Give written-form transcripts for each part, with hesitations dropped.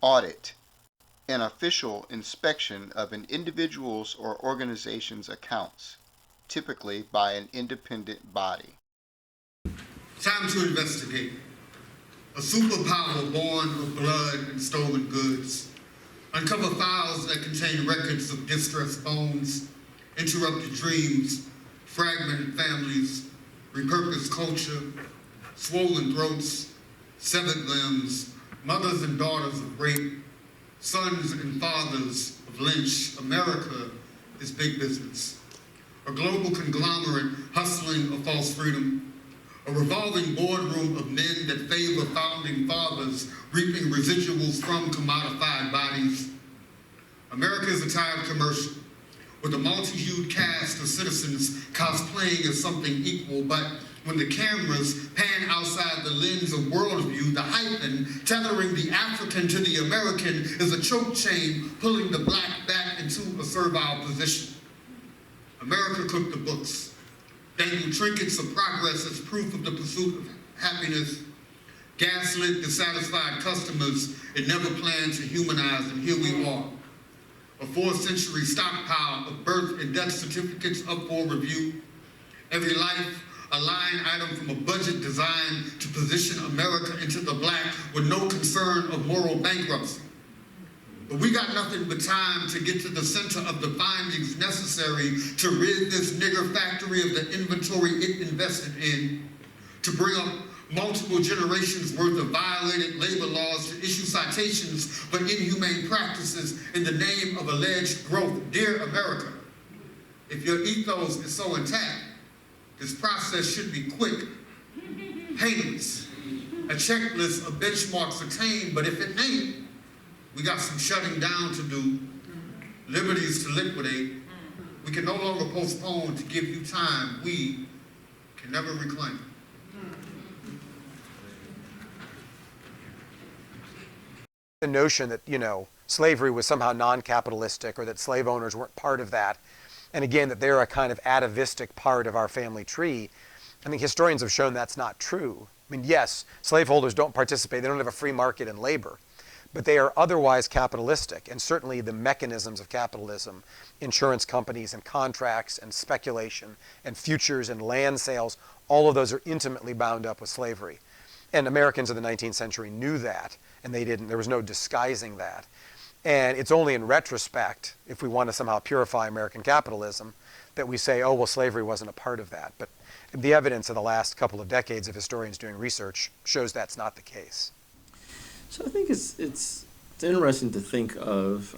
Audit, an official inspection of an individual's or organization's accounts, typically by an independent body. Time to investigate. A superpower born of blood and stolen goods. Uncover files that contain records of distressed bones, interrupted dreams, fragmented families, repurposed culture, swollen throats, severed limbs, mothers and daughters of rape, sons and fathers of lynch. America is big business. A global conglomerate hustling a false freedom. A revolving boardroom of men that favor founding fathers, reaping residuals from commodified bodies. America is a tired commercial with a multi-hued cast of citizens cosplaying as something equal, but when the cameras pan outside the lens of worldview, the hyphen tethering the African to the American is a choke chain pulling the black back into a servile position. America cooked the books. Dangled trinkets of progress as proof of the pursuit of happiness. Gaslit dissatisfied customers it never planned to humanize, and here we are. A 4th-century stockpile of birth and death certificates up for review. Every life, a line item from a budget designed to position America into the black with no concern of moral bankruptcy. But we got nothing but time to get to the center of the findings necessary to rid this nigger factory of the inventory it invested in, to bring up multiple generations worth of violated labor laws, to issue citations for inhumane practices in the name of alleged growth. Dear America, if your ethos is so intact, this process should be quick, painless, a checklist of benchmarks attained, but if it ain't, we got some shutting down to do, liberties to liquidate. We can no longer postpone to give you time we can never reclaim. The notion that, slavery was somehow non-capitalistic or that slave owners weren't part of that, and again, that they're a kind of atavistic part of our family tree, I think historians have shown that's not true. I mean, yes, slaveholders don't participate, they don't have a free market in labor, but they are otherwise capitalistic, and certainly the mechanisms of capitalism, insurance companies and contracts and speculation and futures and land sales, all of those are intimately bound up with slavery. And Americans in the 19th century knew that, and there was no disguising that. And it's only in retrospect, if we want to somehow purify American capitalism, that we say, oh, well, slavery wasn't a part of that. But the evidence of the last couple of decades of historians doing research shows that's not the case. So I think it's interesting to think of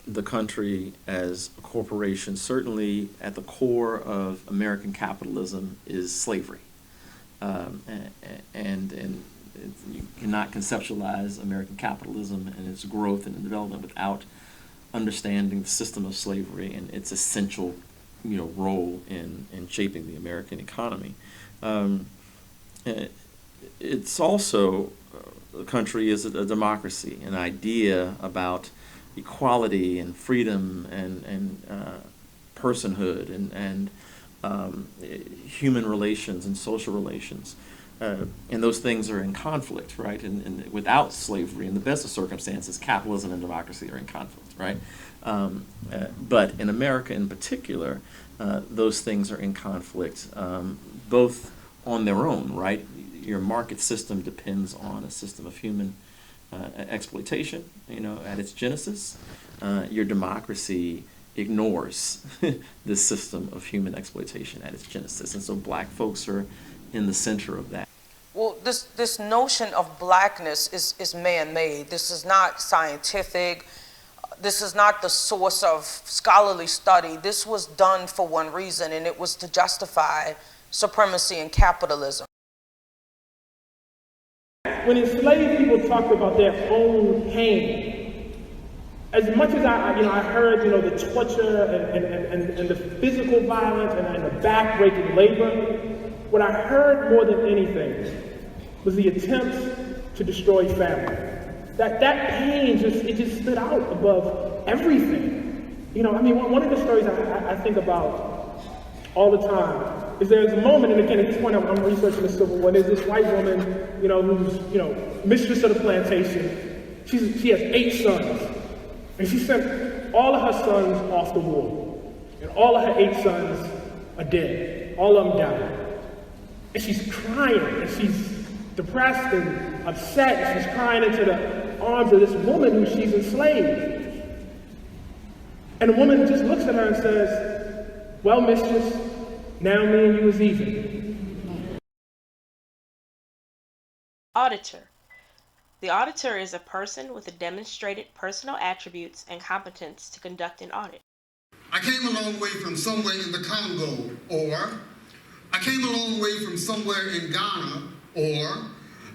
the country as a corporation. Certainly at the core of American capitalism is slavery. And you cannot conceptualize American capitalism and its growth and development without understanding the system of slavery and its essential role in shaping the American economy. It's also the country is a democracy, an idea about equality and freedom and personhood and human relations and social relations. And those things are in conflict, right? And without slavery, in the best of circumstances, capitalism and democracy are in conflict, right? But in America in particular, those things are in conflict, both on their own, right? Your market system depends on a system of human exploitation, at its genesis. Your democracy ignores this system of human exploitation at its genesis. And so black folks are in the center of that. Well, this notion of blackness is man-made. This is not scientific. This is not the source of scholarly study. This was done for one reason, and it was to justify supremacy and capitalism. When enslaved people talked about their own pain, as much as I heard, the torture and the physical violence and the back-breaking labor, what I heard more than anything was the attempts to destroy family. That pain just stood out above everything. One of the stories I think about all the time is there's a moment, and again, at this point I'm researching the Civil War, there's this white woman, who's, mistress of the plantation, She has 8 sons. And she sent all of her sons off the war. And all of her 8 sons are dead. All of them died. And she's crying, and she's depressed and upset, and she's crying into the arms of this woman who she's enslaved. And the woman just looks at her and says, well, mistress, now me and you is even. Auditor. The auditor is a person with a demonstrated personal attributes and competence to conduct an audit. I came a long way from somewhere in the Congo, or I came a long way from somewhere in Ghana, or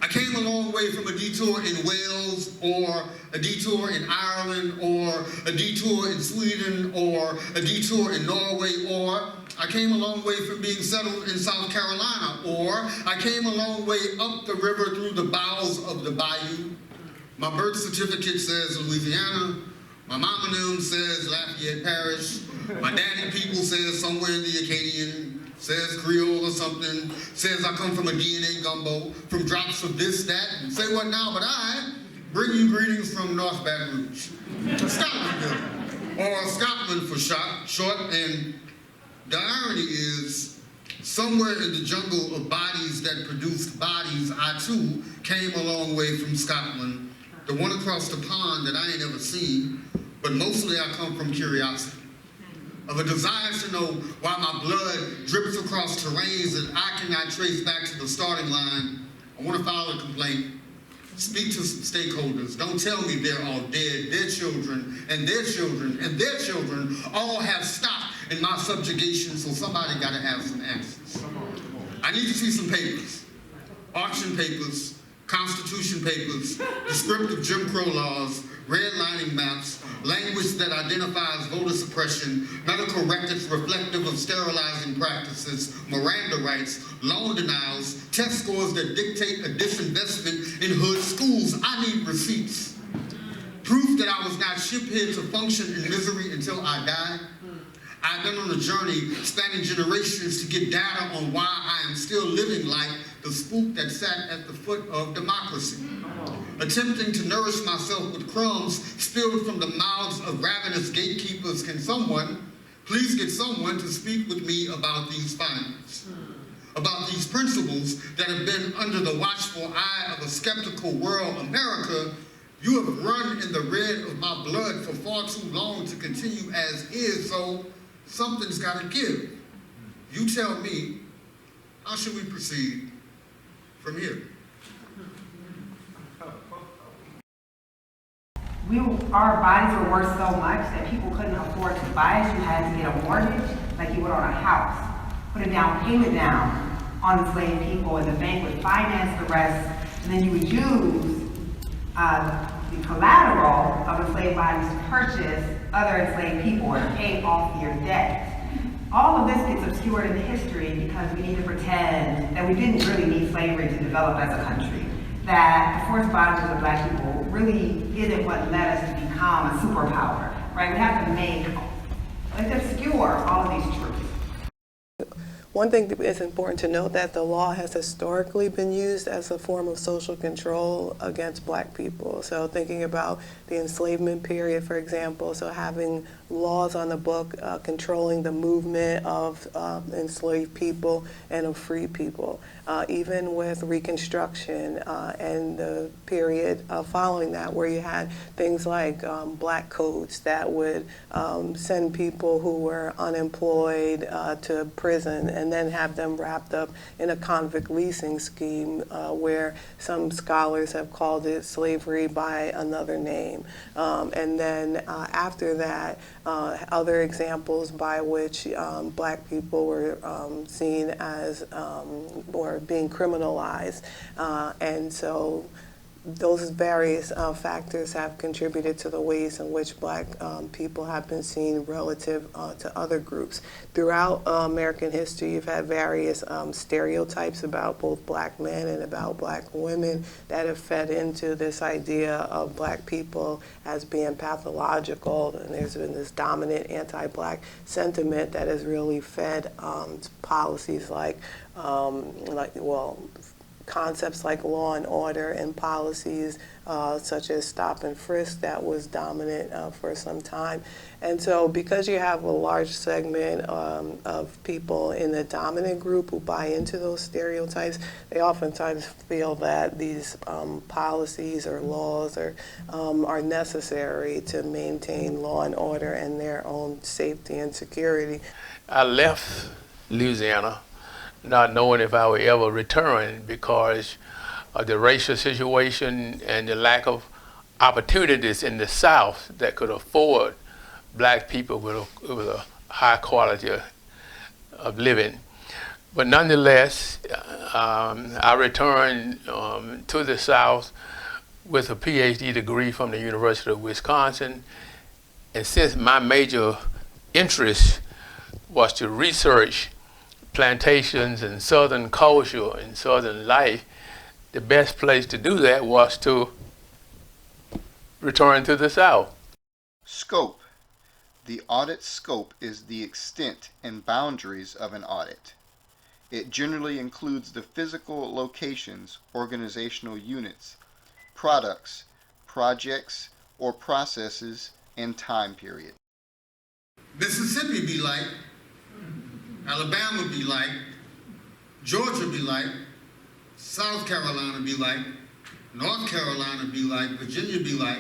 I came a long way from a detour in Wales, or a detour in Ireland, or a detour in Sweden, or a detour in Norway, or I came a long way from being settled in South Carolina, or I came a long way up the river through the bowels of the bayou. My birth certificate says Louisiana. My mama name says Lafayette Parish. My daddy people says somewhere in the Acadian, says Creole or something, says I come from a DNA gumbo, from drops of this, that, and say what now, but I bring you greetings from North Baton Rouge, Scotland, or Scotland for short, and the irony is, somewhere in the jungle of bodies that produced bodies, I too came a long way from Scotland, the one across the pond that I ain't ever seen, but mostly I come from curiosity, of a desire to know why my blood drips across terrains that I cannot trace back to the starting line. I want to file a complaint. Speak to some stakeholders. Don't tell me they're all dead. Their children and their children and their children all have stock in my subjugation, so somebody got to have some answers. I need to see some papers, auction papers, Constitution papers, descriptive Jim Crow laws, redlining maps, language that identifies voter suppression, medical records reflective of sterilizing practices, Miranda rights, loan denials, test scores that dictate a disinvestment in hood schools. I need receipts. Proof that I was not shipped here to function in misery until I died. I've been on a journey spanning generations to get data on why I am still living like the spook that sat at the foot of democracy. Attempting to nourish myself with crumbs spilled from the mouths of ravenous gatekeepers. Can someone please get someone to speak with me about these findings? About these principles that have been under the watchful eye of a skeptical world. America, you have run in the red of my blood for far too long to continue as is, so something's got to give. You tell me, how should we proceed from here? Our bodies were worth so much that people couldn't afford to buy it. You had to get a mortgage like you would on a house. Put a down payment down on enslaved people, and the bank would finance the rest, and then you would use the collateral of enslaved bodies to purchase other enslaved people or to pay off your debt. All of this gets obscured in history because we need to pretend that we didn't really need slavery to develop as a country. That the forced bondage of Black people really isn't what led us to become a superpower, right? We have to obscure all of these truths. One thing that is important to note that the law has historically been used as a form of social control against Black people. So thinking about the enslavement period, for example, so having laws on the book controlling the movement of enslaved people and of free people. Even with Reconstruction and the period following that, where you had things like Black codes that would send people who were unemployed to prison and then have them wrapped up in a convict leasing scheme where some scholars have called it slavery by another name. And then after that, other examples by which Black people were seen as or being criminalized. And so those various factors have contributed to the ways in which Black people have been seen relative to other groups. Throughout American history, you've had various stereotypes about both Black men and about Black women that have fed into this idea of Black people as being pathological, and there's been this dominant anti-Black sentiment that has really fed policies like concepts like law and order and policies such as stop and frisk that was dominant for some time. And so because you have a large segment of people in the dominant group who buy into those stereotypes, they oftentimes feel that these policies or laws are necessary to maintain law and order and their own safety and security. I left Louisiana not knowing if I would ever return because of the racial situation and the lack of opportunities in the South that could afford black people with a high quality of living. But nonetheless, I returned to the South with a PhD degree from the University of Wisconsin. And since my major interest was to research plantations and Southern culture and Southern life, the best place to do that was to return to the South. Scope. The audit scope is the extent and boundaries of an audit. It generally includes the physical locations, organizational units, products, projects, or processes, and time period. Mississippi be like, Alabama be like, Georgia be like, South Carolina be like, North Carolina be like, Virginia be like,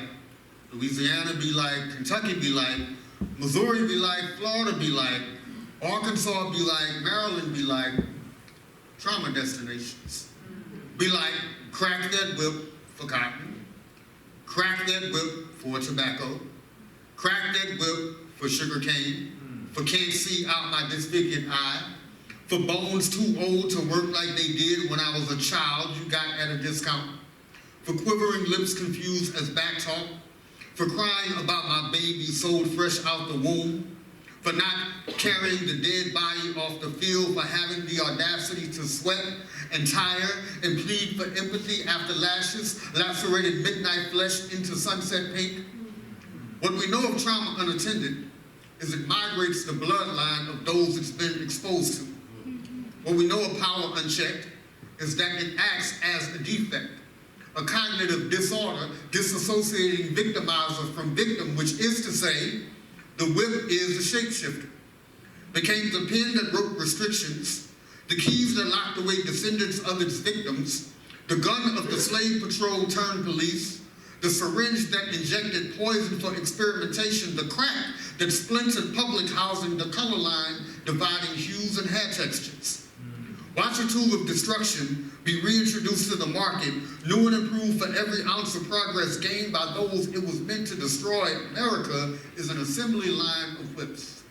Louisiana be like, Kentucky be like, Missouri be like, Florida be like, Arkansas be like, Maryland be like, trauma destinations. Be like, crack that whip for cotton, crack that whip for tobacco, crack that whip for sugar cane, for can't see out my disfigured eye, for bones too old to work like they did when I was a child you got at a discount, for quivering lips confused as back talk, for crying about my baby sold fresh out the womb, for not carrying the dead body off the field, for having the audacity to sweat and tire and plead for empathy after lashes lacerated midnight flesh into sunset pink. What we know of trauma unattended is it migrates the bloodline of those it's been exposed to. What we know of power unchecked is that it acts as a defect, a cognitive disorder disassociating victimizer from victim, which is to say, the whip is the shapeshifter, became the pen that wrote restrictions, the keys that locked away descendants of its victims, the gun of the slave patrol turned police, the syringe that injected poison for experimentation, the crack that splintered public housing, the color line dividing hues and hair textures. Watch a tool of destruction be reintroduced to the market, new and improved for every ounce of progress gained by those it was meant to destroy. America is an assembly line of whips.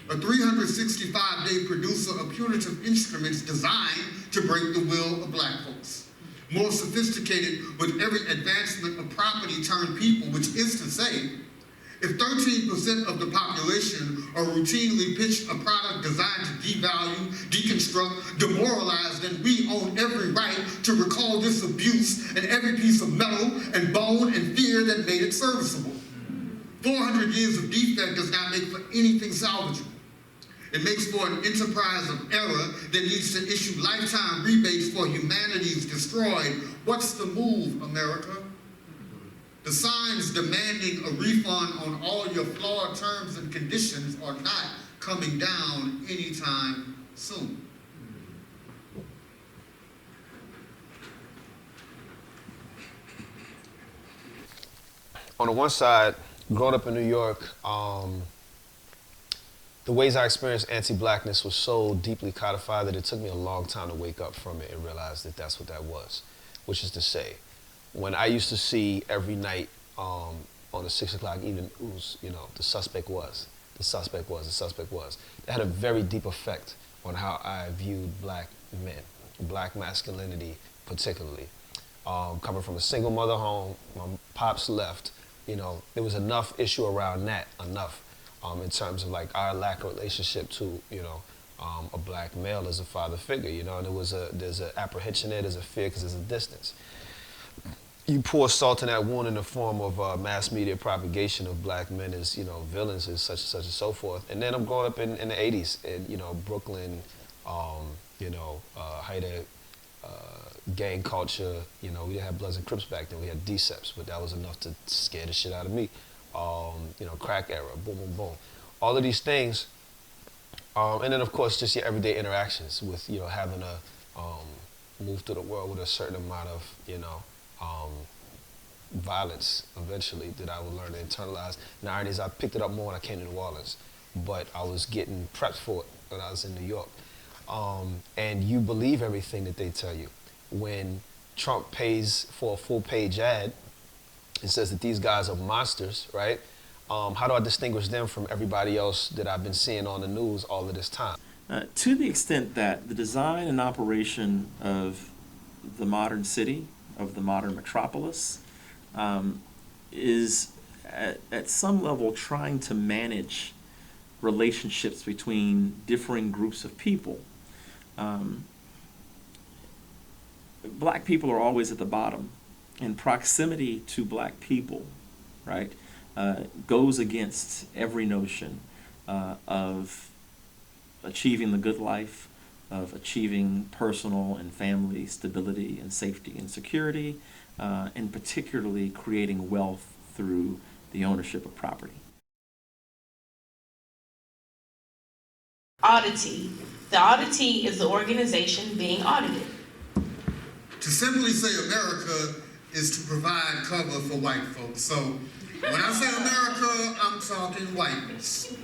A 365-day producer of punitive instruments designed to break the will of black folks. More sophisticated with every advancement of property turned people, which is to say, if 13% of the population are routinely pitched a product designed to devalue, deconstruct, demoralize, then we own every right to recall this abuse and every piece of metal and bone and fear that made it serviceable. 400 years of defect does not make for anything salvageable. It makes for an enterprise of error that needs to issue lifetime rebates for humanity's destroyed. What's the move, America? The signs demanding a refund on all your flawed terms and conditions are not coming down anytime soon. On the one side, growing up in New York, the ways I experienced anti-blackness was so deeply codified that it took me a long time to wake up from it and realize that that's what that was, which is to say, when I used to see every night on the 6 o'clock evening news, you know, the suspect was. That had a very deep effect on how I viewed black men, black masculinity particularly. Coming from a single mother home, my pops left, you know, there was enough issue around that, in terms of like our lack of relationship to, you know, a black male as a father figure, you know, and there's an apprehension there, there's a fear because there's a distance. You pour salt in that wound in the form of mass media propagation of black men as, you know, villains and such and so forth. And then I'm growing up in the 80s in, you know, Brooklyn, you know, height of gang culture. You know, we didn't have Bloods and Crips back then. We had Deceps, but that was enough to scare the shit out of me. You know, crack era, boom, boom, boom. All of these things. And then, of course, just your everyday interactions with, you know, having to move through the world with a certain amount of, you know, violence eventually that I would learn to internalize. And the irony is I picked it up more when I came to New Orleans, but I was getting prepped for it when I was in New York. And you believe everything that they tell you. When Trump pays for a full-page ad, it says that these guys are monsters, right? How do I distinguish them from everybody else that I've been seeing on the news all of this time? To the extent that the design and operation of the modern city, of the modern metropolis, is at some level trying to manage relationships between differing groups of people. Black people are always at the bottom, and proximity to black people, right, goes against every notion of achieving the good life, of achieving personal and family stability and safety and security, and particularly creating wealth through the ownership of property. Auditee. The auditee is the organization being audited. To simply say America is to provide cover for white folks. So when I say America, I'm talking whiteness.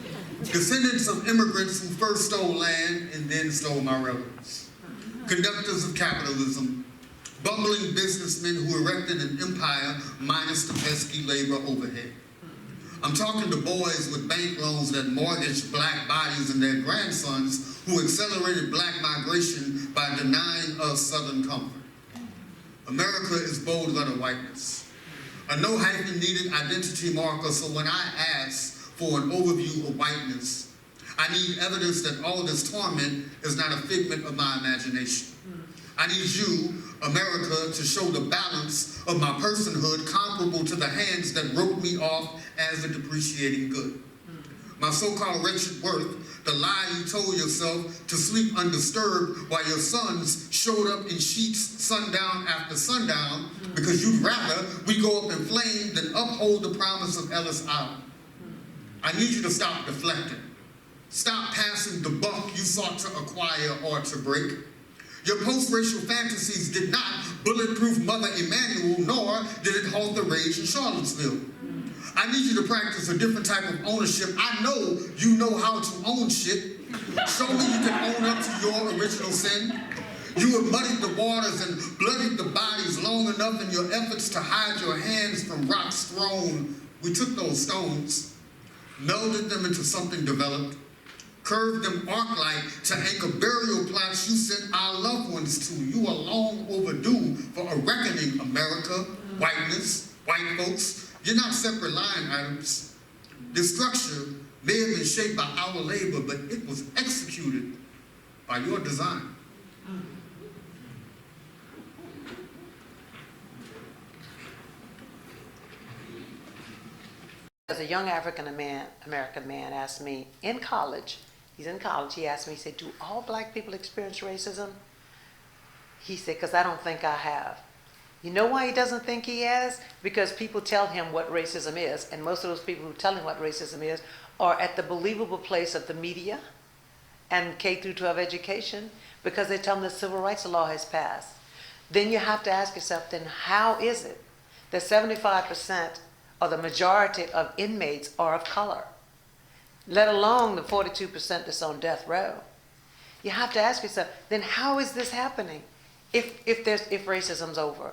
Descendants of immigrants who first stole land and then stole my relatives. Conductors of capitalism, bumbling businessmen who erected an empire minus the pesky labor overhead. I'm talking to boys with bank loans that mortgaged black bodies and their grandsons who accelerated black migration by denying us Southern comfort. America is bold letter whiteness. A no hyphen needed identity marker, so when I ask for an overview of whiteness, I need evidence that all this torment is not a figment of my imagination. I need you, America, to show the balance of my personhood comparable to the hands that wrote me off as a depreciating good. My so-called wretched worth, the lie you told yourself to sleep undisturbed while your sons showed up in sheets sundown after sundown because you'd rather we go up in flames than uphold the promise of Ellis Island. I need you to stop deflecting. Stop passing the buck you sought to acquire or to break. Your post-racial fantasies did not bulletproof Mother Emanuel, nor did it halt the rage in Charlottesville. I need you to practice a different type of ownership. I know you know how to own shit. Show me you can own up to your original sin. You have muddied the waters and bloodied the bodies long enough in your efforts to hide your hands from rocks thrown. We took those stones, melded them into something developed, curved them arc-like to anchor burial plots you sent our loved ones to. You are long overdue for a reckoning, America, whiteness, white folks. You're not separate line items. This structure may have been shaped by our labor, but it was executed by your design. As a young African-American man asked me in college, he's in college, he asked me, he said, do all black people experience racism? He said, because I don't think I have. You know why he doesn't think he has? Because people tell him what racism is, and most of those people who tell him what racism is are at the believable place of the media and K through 12 education, because they tell him the civil rights law has passed. Then you have to ask yourself, then how is it that 75% or the majority of inmates are of color, let alone the 42% that's on death row? You have to ask yourself, then how is this happening if racism's over?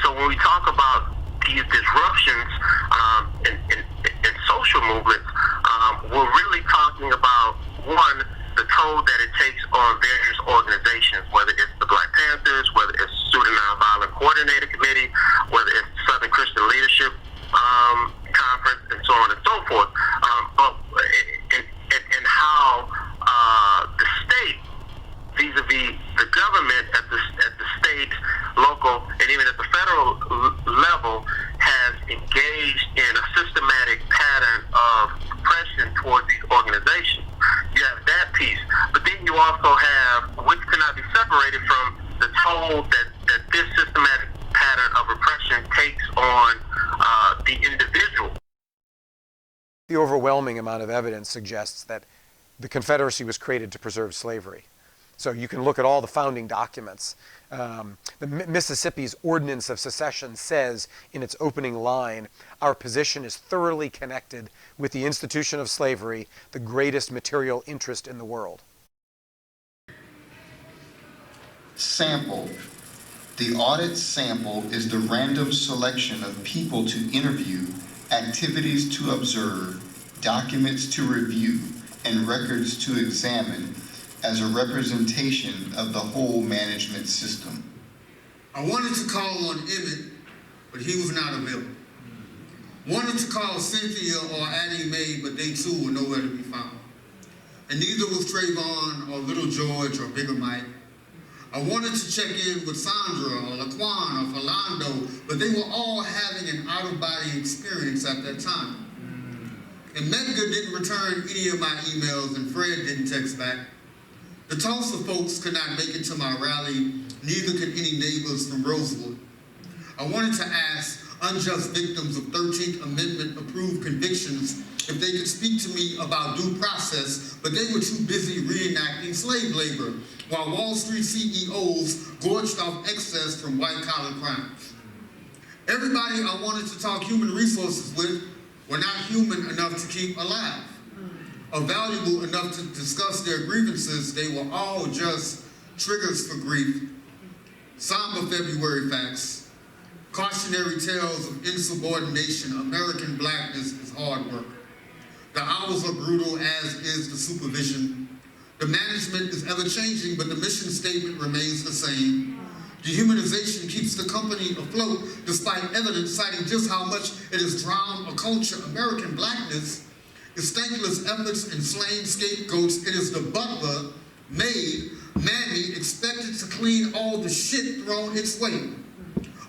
So when we talk about these disruptions in social movements, we're really talking about, one, the toll that it takes on various organizations, whether it's the Black Panthers, whether it's Student Nonviolent Coordinator Committee, whether it's Southern Christian Leadership Conference, and so on and so forth. And how the state, vis-a-vis the government at the state, local, and even at the federal level, has engaged in a systematic pattern of oppression towards these organizations. You have that piece, but then you also have, which cannot be separated from toll that this systematic pattern of repression takes on the individual. The overwhelming amount of evidence suggests that the Confederacy was created to preserve slavery. So you can look at all the founding documents. Mississippi's Ordinance of Secession says in its opening line, "Our position is thoroughly connected with the institution of slavery, the greatest material interest in the world." Sample. The audit sample is the random selection of people to interview, activities to observe, documents to review, and records to examine as a representation of the whole management system. I wanted to call on Emmett, but he was not available. Wanted to call Cynthia or Addie Mae, but they too were nowhere to be found. And neither was Trayvon or Little George or Bigger Mike. I wanted to check in with Sandra or Laquan or Philando, but they were all having an out-of-body experience at that time. And Medgar didn't return any of my emails, and Fred didn't text back. The Tulsa folks could not make it to my rally, neither could any neighbors from Rosewood. I wanted to ask unjust victims of 13th Amendment approved convictions if they could speak to me about due process, but they were too busy reenacting slave labor, while Wall Street CEOs gorged off excess from white-collar crimes. Everybody I wanted to talk human resources with were not human enough to keep alive, or valuable enough to discuss their grievances. They were all just triggers for grief. Somber February facts, cautionary tales of insubordination. American blackness is hard work. The hours are brutal, as is the supervision. The management is ever-changing, but the mission statement remains the same. Dehumanization keeps the company afloat, despite evidence citing just how much it has drowned a culture. American blackness is thankless efforts and slain scapegoats. It is the butler, maid, mammy, expected to clean all the shit thrown its way.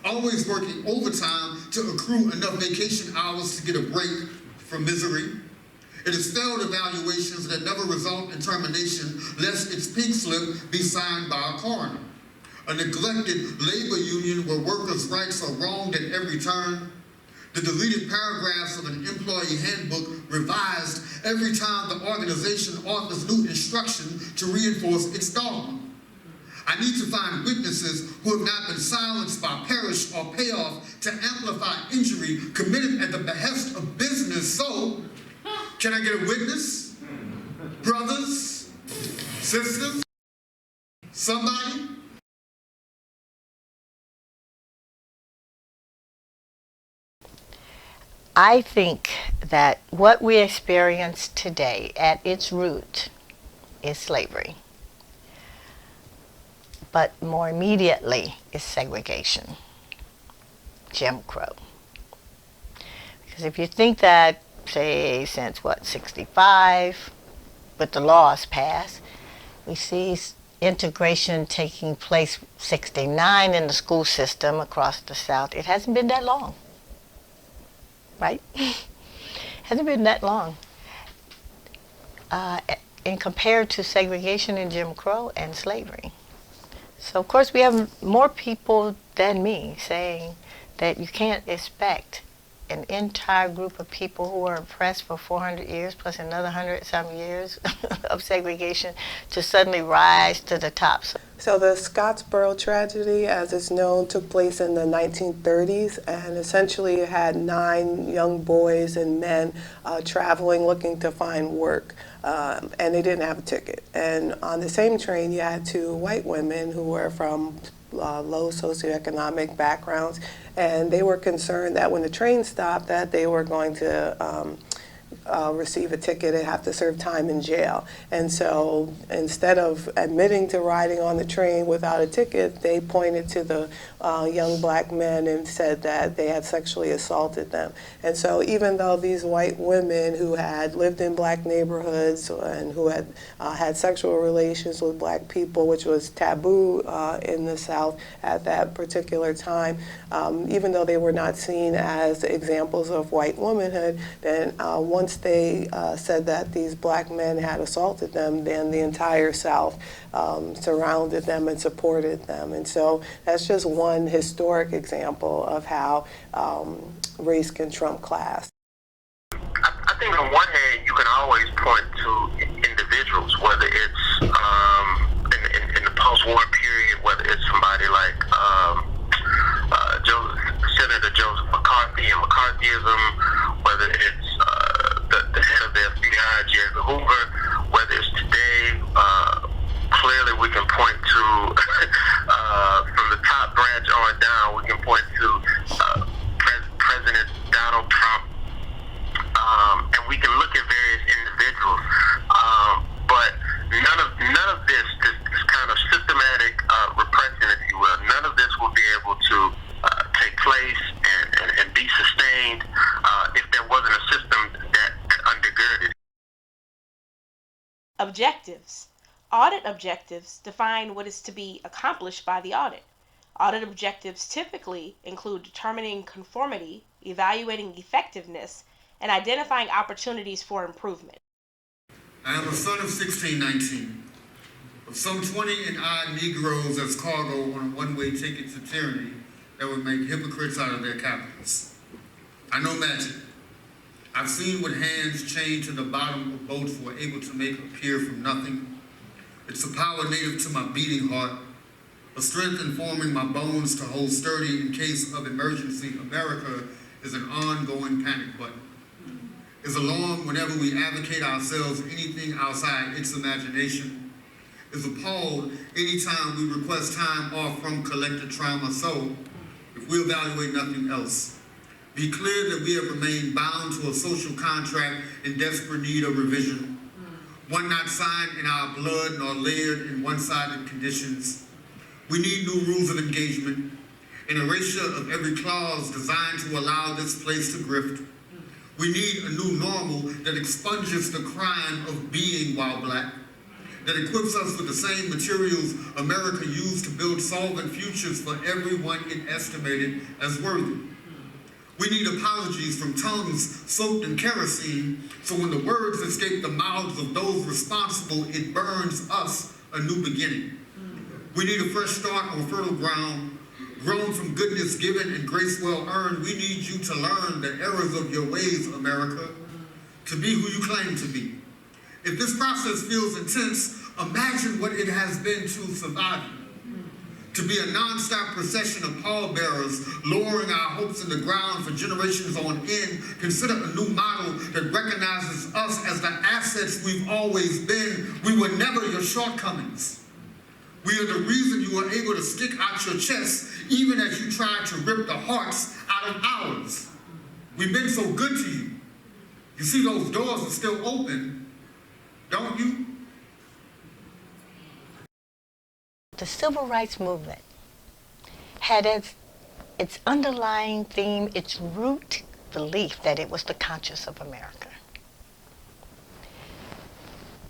Always working overtime to accrue enough vacation hours to get a break from misery. It is failed evaluations that never result in termination, lest its pink slip be signed by a coroner. A neglected labor union where workers' rights are wronged at every turn. The deleted paragraphs of an employee handbook revised every time the organization offers new instruction to reinforce its dogma. I need to find witnesses who have not been silenced by perish or payoff to amplify injury committed at the behest of business. So, can I get a witness? Brothers? Sisters? Somebody? I think that what we experience today at its root is slavery. But more immediately is segregation, Jim Crow. Because if you think that, say, since 65, with the laws passed, we see integration taking place 69 in the school system across the South. It hasn't been that long, right? Hasn't been that long. And compared to segregation in Jim Crow and slavery. So of course we have more people than me saying that you can't expect an entire group of people who were oppressed for 400 years plus another 100-some years of segregation to suddenly rise to the top. So the Scottsboro tragedy, as it's known, took place in the 1930s, and essentially it had 9 young boys and men traveling looking to find work, and they didn't have a ticket. And on the same train you had 2 white women who were from low socioeconomic backgrounds, and they were concerned that when the train stopped that they were going to receive a ticket and have to serve time in jail. And so instead of admitting to riding on the train without a ticket, they pointed to the young black men and said that they had sexually assaulted them. And so even though these white women who had lived in black neighborhoods and who had had sexual relations with black people, which was taboo in the South at that particular time, even though they were not seen as examples of white womanhood, then once they said that these black men had assaulted them, then the entire South surrounded them and supported them. And so that's just one historic example of how race can trump class. I think on one hand, you can always point to individuals, whether it's in the post-war period, whether it's somebody like Senator Joseph McCarthy and McCarthyism, whether it's the head of the FBI, Jerry Hoover, whether it's today. Clearly, we can point to from the top branch on down. We can point to President Donald Trump. And we can look at various individuals, but none of this kind of systematic repression, if you will, none of this will be able to take place and be sustained if there wasn't a system that undergirded. Objectives. Audit objectives define what is to be accomplished by the audit. Audit objectives typically include determining conformity, evaluating effectiveness, and identifying opportunities for improvement. I am a son of 1619, of some 20 and odd Negroes as cargo on a one-way ticket to tyranny that would make hypocrites out of their capitals. I know magic. I've seen what hands chained to the bottom of boats were able to make appear from nothing. It's a power native to my beating heart, a strength informing my bones to hold sturdy in case of emergency. America is an ongoing panic button. Is alarmed whenever we advocate ourselves anything outside its imagination. Is appalled anytime we request time off from collective trauma. So, if we evaluate nothing else, be clear that we have remained bound to a social contract in desperate need of revision, one not signed in our blood nor layered in one-sided conditions. We need new rules of engagement, an erasure of every clause designed to allow this place to grift. We need a new normal that expunges the crime of being while black, that equips us with the same materials America used to build solvent futures for everyone it estimated as worthy. We need apologies from tongues soaked in kerosene, so when the words escape the mouths of those responsible, it burns us a new beginning. We need a fresh start on fertile ground, grown from goodness given and grace well earned. We need you to learn the errors of your ways, America, to be who you claim to be. If this process feels intense, imagine what it has been to survive you. To be a non-stop procession of pallbearers, lowering our hopes in the ground for generations on end. Consider a new model that recognizes us as the assets we've always been. We were never your shortcomings. We are the reason you were able to stick out your chest even as you tried to rip the hearts out of ours. We've been so good to you. You see those doors are still open, don't you? The civil rights movement had as its underlying theme, its root belief that it was the conscience of America.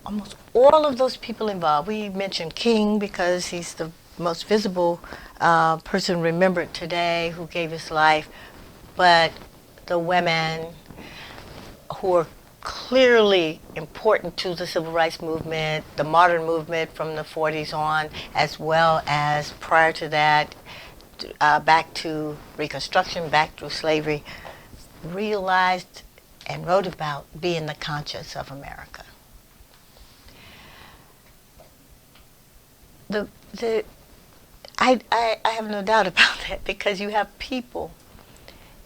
Almost all of those people involved, we mentioned King because he's the most visible person remembered today who gave his life, but the women who are clearly important to the civil rights movement, the modern movement from the 40s on, as well as prior to that, back to Reconstruction, back through slavery, realized and wrote about being the conscience of America. I have no doubt about that, because you have people,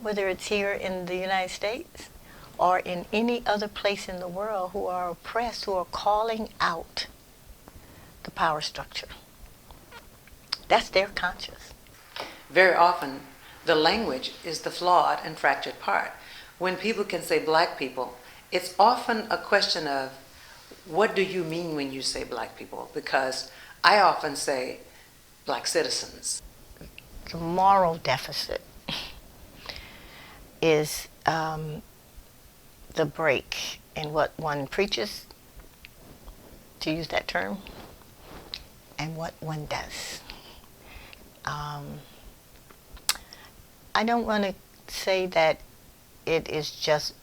whether it's here in the United States or in any other place in the world, who are oppressed, who are calling out the power structure. That's their conscience. Very often, the language is the flawed and fractured part. When people can say black people, it's often a question of, what do you mean when you say black people? Because I often say black citizens. The moral deficit is the break in what one preaches, to use that term, and what one does. I don't want to say that it is just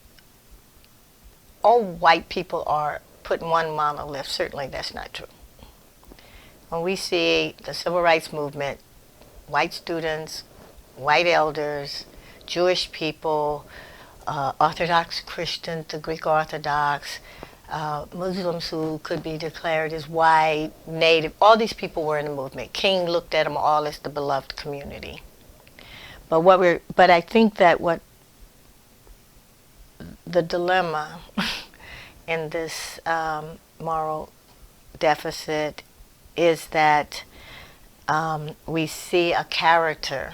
all white people are put in one monolith. Certainly that's not true. When we see the civil rights movement, white students, white elders, Jewish people, Orthodox Christians, the Greek Orthodox, Muslims who could be declared as white, Native, all these people were in the movement. King looked at them all as the beloved community. But I think that what the dilemma in this moral deficit is that we see a character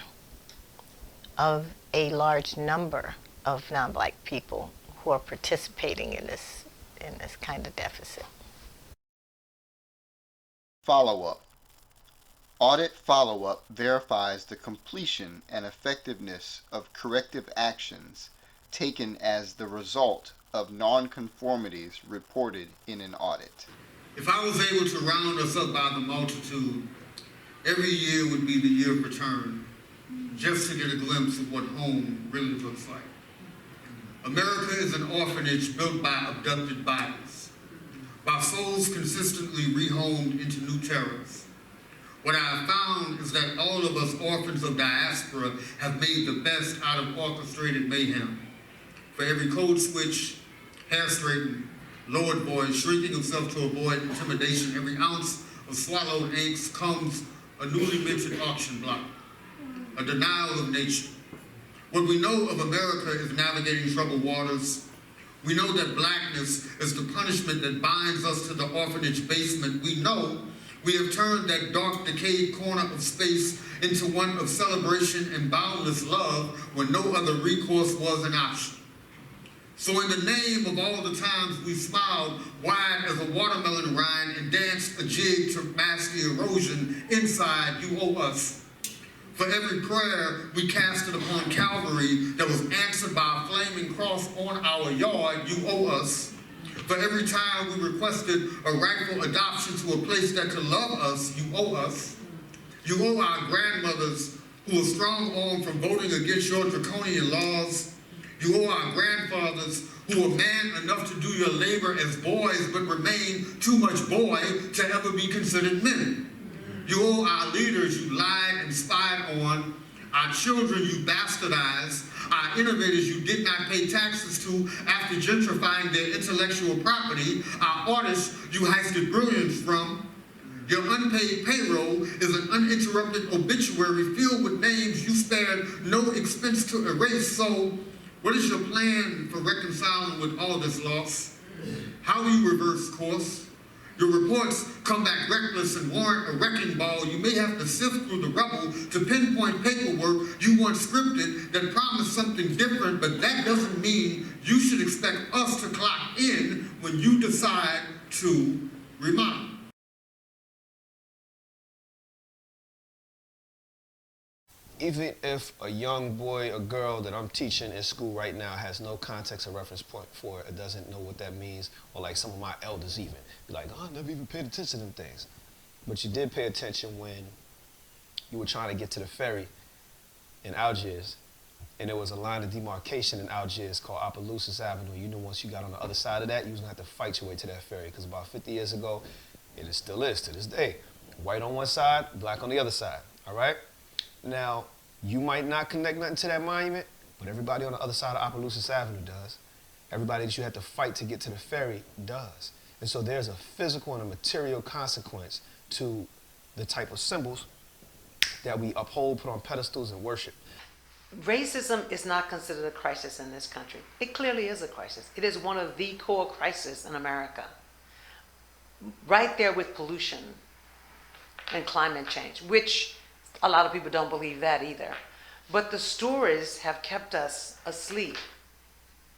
of a large number of non-black people who are participating in this kind of deficit. Follow-up. Audit follow-up verifies the completion and effectiveness of corrective actions taken as the result of nonconformities reported in an audit. If I was able to round us up by the multitude, every year would be the year of return, just to get a glimpse of what home really looks like. America is an orphanage built by abducted bodies, by souls consistently rehomed into new terrors. What I have found is that all of us orphans of diaspora have made the best out of orchestrated mayhem. For every code switch, hair straightened, lowered voice, shrinking himself to avoid intimidation, every ounce of swallowed angst comes a newly minted auction block, a denial of nature. What we know of America is navigating troubled waters. We know that blackness is the punishment that binds us to the orphanage basement. We know we have turned that dark, decayed corner of space into one of celebration and boundless love when no other recourse was an option. So in the name of all the times we smiled wide as a watermelon rind and danced a jig to mask the erosion inside, you owe us. For every prayer we casted upon Calvary that was answered by a flaming cross on our yard, you owe us. For every time we requested a rightful adoption to a place that could love us, you owe us. You owe our grandmothers who were strong-armed from voting against your draconian laws. You owe our grandfathers who were man enough to do your labor as boys but remain too much boy to ever be considered men. You owe our leaders you lied and spied on, our children you bastardized, our innovators you did not pay taxes to after gentrifying their intellectual property, our artists you heisted brilliance from. Your unpaid payroll is an uninterrupted obituary filled with names you spared no expense to erase. So what is your plan for reconciling with all this loss? How will you reverse course? Your reports come back reckless and warrant a wrecking ball. You may have to sift through the rubble to pinpoint paperwork you once scripted that promised something different, but that doesn't mean you should expect us to clock in when you decide to remodel. Even if a young boy or girl that I'm teaching in school right now has no context or reference point for it, or doesn't know what that means, or like some of my elders even, be like, oh, I never even paid attention to them things. But you did pay attention when you were trying to get to the ferry in Algiers, and there was a line of demarcation in Algiers called Opelousas Avenue. You know, once you got on the other side of that, you was gonna have to fight your way to that ferry, because about 50 years ago, it still is to this day. White on one side, black on the other side, all right? Now, you might not connect nothing to that monument, but everybody on the other side of Opelousas Avenue does. Everybody that you had to fight to get to the ferry does. And so there's a physical and a material consequence to the type of symbols that we uphold, put on pedestals, and worship. Racism is not considered a crisis in this country. It clearly is a crisis. It is one of the core crises in America. Right there with pollution and climate change, which a lot of people don't believe that either. But the stories have kept us asleep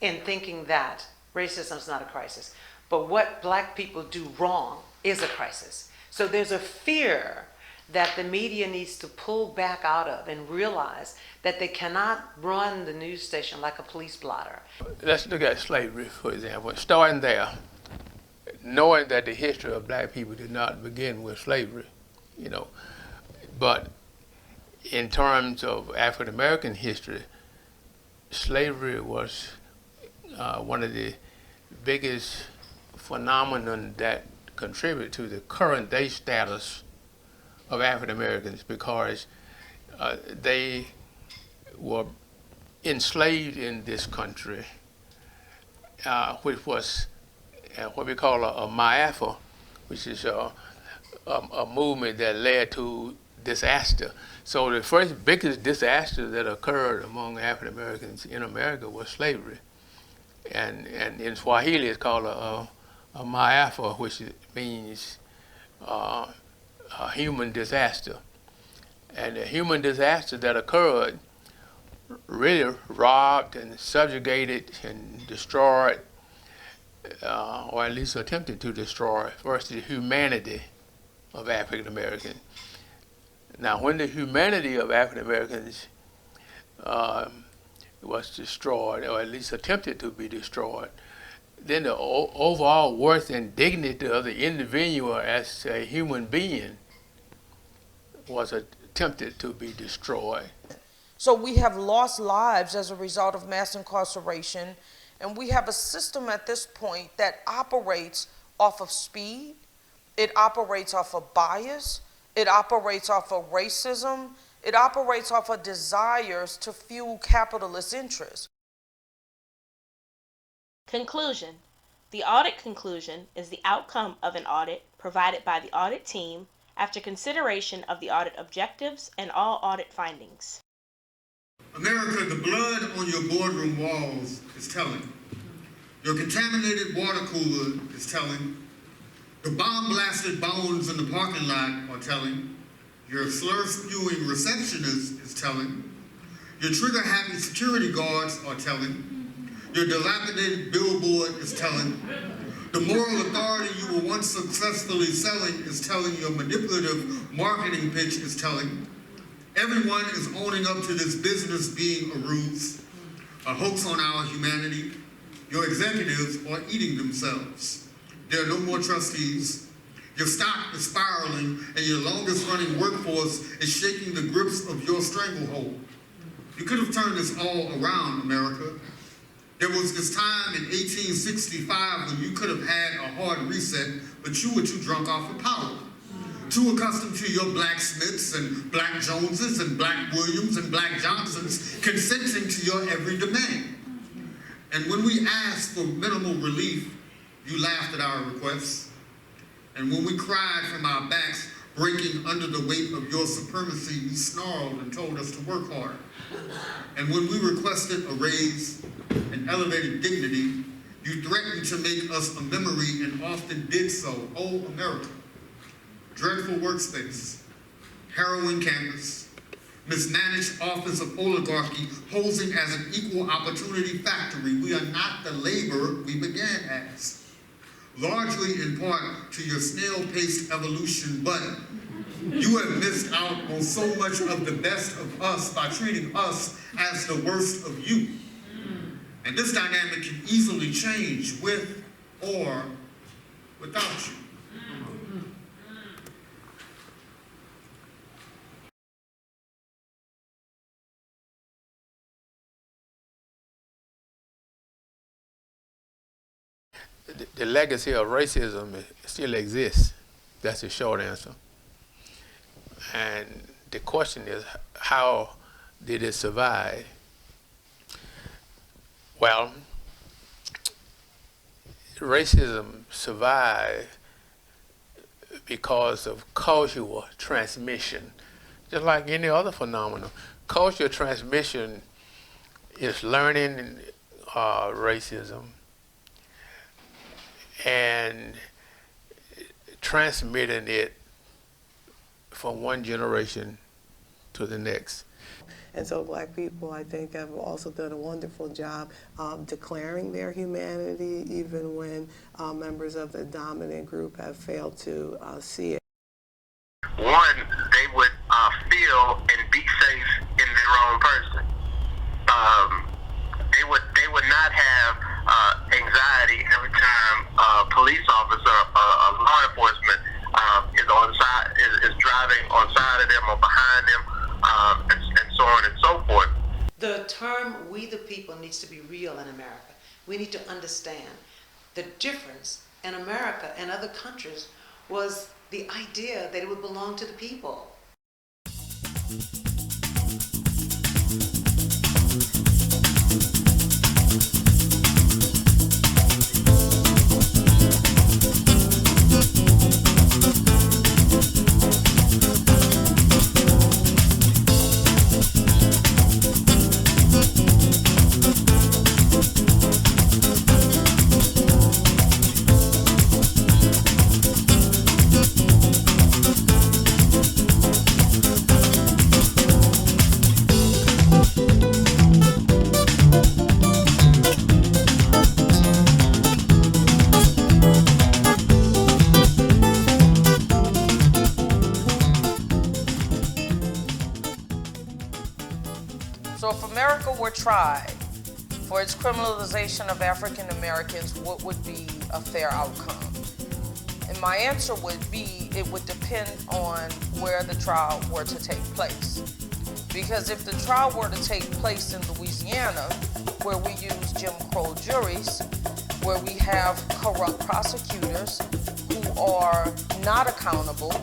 in thinking that racism is not a crisis. But what black people do wrong is a crisis. So there's a fear that the media needs to pull back out of and realize that they cannot run the news station like a police blotter. Let's look at slavery, for example. Starting there, knowing that the history of black people did not begin with slavery, you know, but in terms of African American history, slavery was one of the biggest phenomenon that contribute to the current day status of African Americans, because they were enslaved in this country, which was what we call a ma'afa, which is a movement that led to disaster. So the first biggest disaster that occurred among African Americans in America was slavery. And in Swahili it's called a ma'afa, which means a human disaster. And the human disaster that occurred really robbed and subjugated and destroyed, or at least attempted to destroy, first the humanity of African Americans. Now, when the humanity of African Americans was destroyed, or at least attempted to be destroyed, then the overall worth and dignity of the individual as a human being was attempted to be destroyed. So we have lost lives as a result of mass incarceration, and we have a system at this point that operates off of speed, it operates off of bias, it operates off of racism, it operates off of desires to fuel capitalist interests. Conclusion. The audit conclusion is the outcome of an audit provided by the audit team after consideration of the audit objectives and all audit findings. America, the blood on your boardroom walls is telling. Your contaminated water cooler is telling. The bomb-blasted bones in the parking lot are telling. Your slur-spewing receptionist is telling. Your trigger-happy security guards are telling. Your dilapidated billboard is telling. The moral authority you were once successfully selling is telling. Your manipulative marketing pitch is telling. Everyone is owning up to this business being a ruse, a hoax on our humanity. Your executives are eating themselves. There are no more trustees. Your stock is spiraling, and your longest-running workforce is shaking the grips of your stranglehold. You could have turned this all around, America. There was this time in 1865 when you could have had a hard reset, but you were too drunk off of power. Too accustomed to your Black Smiths and Black Joneses and Black Williams and Black Johnsons consenting to your every demand. And when we asked for minimal relief, you laughed at our requests. And when we cried from our backs, breaking under the weight of your supremacy, you snarled and told us to work harder. And when we requested a raise and elevated dignity, you threatened to make us a memory and often did so. Oh, America. Dreadful workspace, harrowing campus, mismanaged office of oligarchy posing as an equal opportunity factory. We are not the labor we began as. Largely in part to your snail-paced evolution, but you have missed out on so much of the best of us by treating us as the worst of you. And this dynamic can easily change with or without you. The legacy of racism still exists. That's the short answer. And the question is, how did it survive? Well, racism survived because of cultural transmission, just like any other phenomenon. Cultural transmission is learning racism and transmitting it from one generation to the next. And so Black people, I think, have also done a wonderful job declaring their humanity, even when members of the dominant group have failed to see it. One, they would feel and be safe in their own person. They would not have anxiety every time a police officer, law enforcement is driving on side of them or behind them, and so on and so forth. The term "we the people" needs to be real in America. We need to understand The difference in America and other countries was the idea that it would belong to the people. So if America were tried for its criminalization of African Americans, what would be a fair outcome? And my answer would be, it would depend on where the trial were to take place. Because if the trial were to take place in Louisiana, where we use Jim Crow juries, where we have corrupt prosecutors who are not accountable,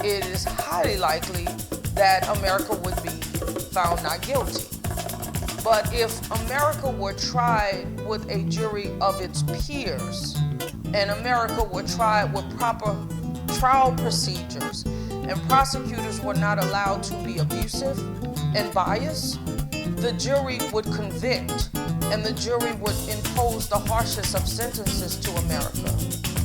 it is highly likely that America would be found not guilty. But if America were tried with a jury of its peers, and America were tried with proper trial procedures, and prosecutors were not allowed to be abusive and biased, the jury would convict, and the jury would impose the harshest of sentences to America.